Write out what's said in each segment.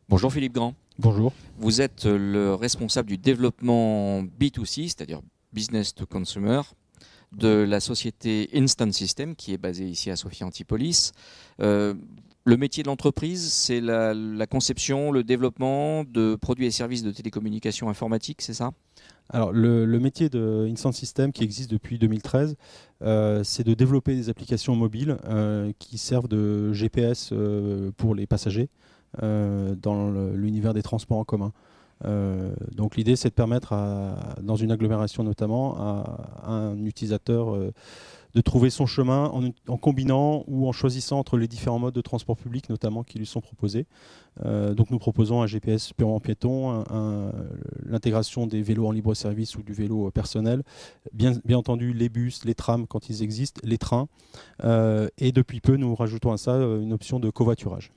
Bonjour Philippe Grand. Bonjour. Vous êtes le responsable du développement B2C, c'est-à-dire Business to Consumer, de la société Instant System qui est basée ici à Sophia Antipolis. Le métier de l'entreprise, c'est la conception, le développement de produits et services de télécommunications informatiques, c'est ça? Alors, le métier de Instant System qui existe depuis 2013, c'est de développer des applications mobiles qui servent de GPS pour les passagers dans l'univers des transports en commun. Donc l'idée, c'est de permettre, dans une agglomération notamment, à un utilisateur de trouver son chemin en combinant ou en choisissant entre les différents modes de transport public notamment qui lui sont proposés. Donc nous proposons un GPS purement piéton, l'intégration des vélos en libre service ou du vélo personnel, bien entendu les bus, les trams quand ils existent, les trains, et depuis peu nous rajoutons à ça une option de covoiturage.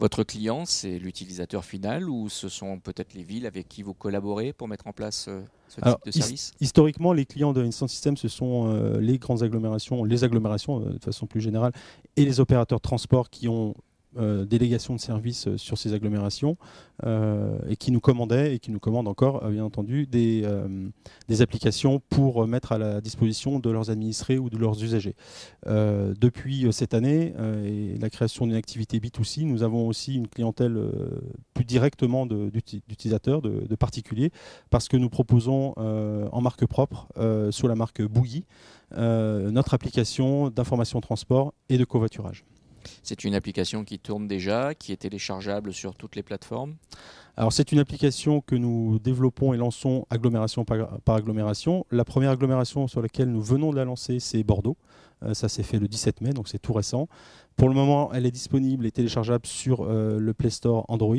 Votre client, c'est l'utilisateur final ou ce sont peut-être les villes avec qui vous collaborez pour mettre en place ce type Alors, de service? historiquement, les clients de Instant System, ce sont les grandes agglomérations, les agglomérations de façon plus générale, et les opérateurs de transport qui ont délégation de services sur ces agglomérations et qui nous commandaient et qui nous commandent encore, bien entendu, des applications pour mettre à la disposition de leurs administrés ou de leurs usagers. Depuis cette année et la création d'une activité B2C, nous avons aussi une clientèle plus directement d'utilisateurs, de particuliers, parce que nous proposons en marque propre, sous la marque Boogie, notre application d'information transport et de covoiturage. C'est une application qui tourne déjà, qui est téléchargeable sur toutes les plateformes. Alors c'est une application que nous développons et lançons agglomération par agglomération. La première agglomération sur laquelle nous venons de la lancer, c'est Bordeaux. Ça s'est fait le 17 mai, donc c'est tout récent. Pour le moment, elle est disponible et téléchargeable sur le Play Store Android.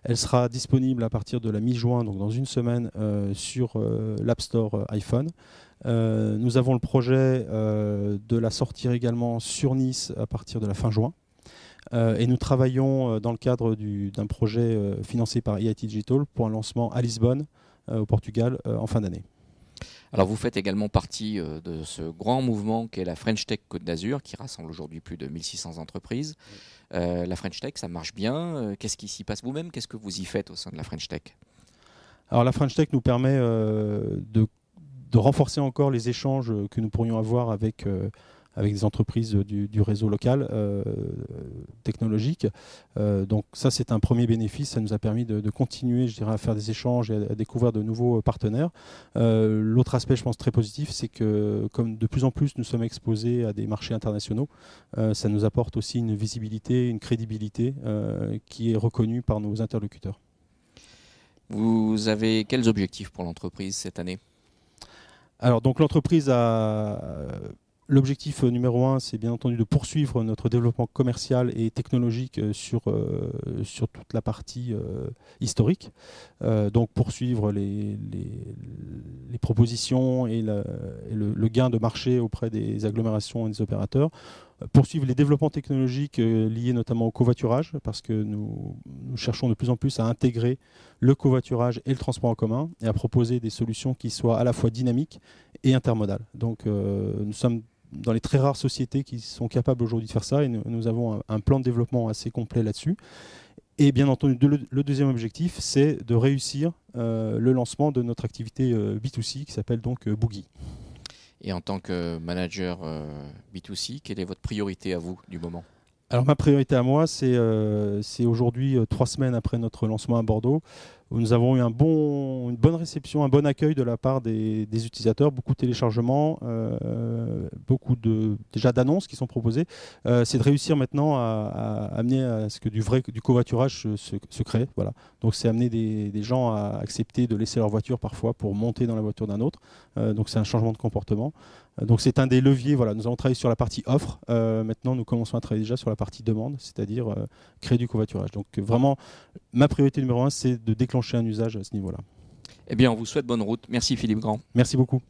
Elle sera disponible à partir de la mi-juin, donc dans une semaine, sur l'App Store iPhone. Nous avons le projet de la sortir également sur Nice à partir de la fin juin. Et nous travaillons dans le cadre d'un projet financé par EIT Digital pour un lancement à Lisbonne, au Portugal, en fin d'année. Alors vous faites également partie de ce grand mouvement qu'est la French Tech Côte d'Azur, qui rassemble aujourd'hui plus de 1600 entreprises. La French Tech, ça marche bien. Qu'est-ce qui s'y passe vous-même? Qu'est-ce que vous y faites au sein de la French Tech? Alors la French Tech nous permet de renforcer encore les échanges que nous pourrions avoir avec des entreprises du réseau local technologique. Donc ça, c'est un premier bénéfice. Ça nous a permis de continuer, je dirais, à faire des échanges et à découvrir de nouveaux partenaires. L'autre aspect, je pense, très positif, c'est que comme de plus en plus nous sommes exposés à des marchés internationaux, ça nous apporte aussi une visibilité, une crédibilité qui est reconnue par nos interlocuteurs. Vous avez quels objectifs pour l'entreprise cette année? Alors, donc l'entreprise a... L'objectif numéro un, c'est bien entendu de poursuivre notre développement commercial et technologique sur toute la partie historique. Donc poursuivre les propositions et le gain de marché auprès des agglomérations et des opérateurs. Poursuivre les développements technologiques liés notamment au covoiturage, parce que nous cherchons de plus en plus à intégrer le covoiturage et le transport en commun et à proposer des solutions qui soient à la fois dynamiques et intermodales. Donc nous sommes dans les très rares sociétés qui sont capables aujourd'hui de faire ça et nous avons un plan de développement assez complet là-dessus. Et bien entendu, le deuxième objectif, c'est de réussir le lancement de notre activité B2C qui s'appelle donc Boogie. Et en tant que manager B2C, quelle est votre priorité à vous du moment? Alors ma priorité à moi, c'est aujourd'hui, 3 semaines après notre lancement à Bordeaux, où nous avons eu une bonne réception, un bon accueil de la part des utilisateurs, beaucoup de téléchargements, beaucoup déjà d'annonces qui sont proposées. C'est de réussir maintenant à amener à ce que du covoiturage se crée. Voilà. Donc c'est amener des gens à accepter de laisser leur voiture parfois pour monter dans la voiture d'un autre. Donc c'est un changement de comportement. Donc c'est un des leviers. Voilà. Nous avons travaillé sur la partie offre. Maintenant, nous commençons à travailler déjà sur la partie demande, c'est-à-dire créer du covoiturage. Donc vraiment, ma priorité numéro un, c'est de déclencher un usage à ce niveau-là. Eh bien, on vous souhaite bonne route. Merci Philippe Grand. Merci beaucoup.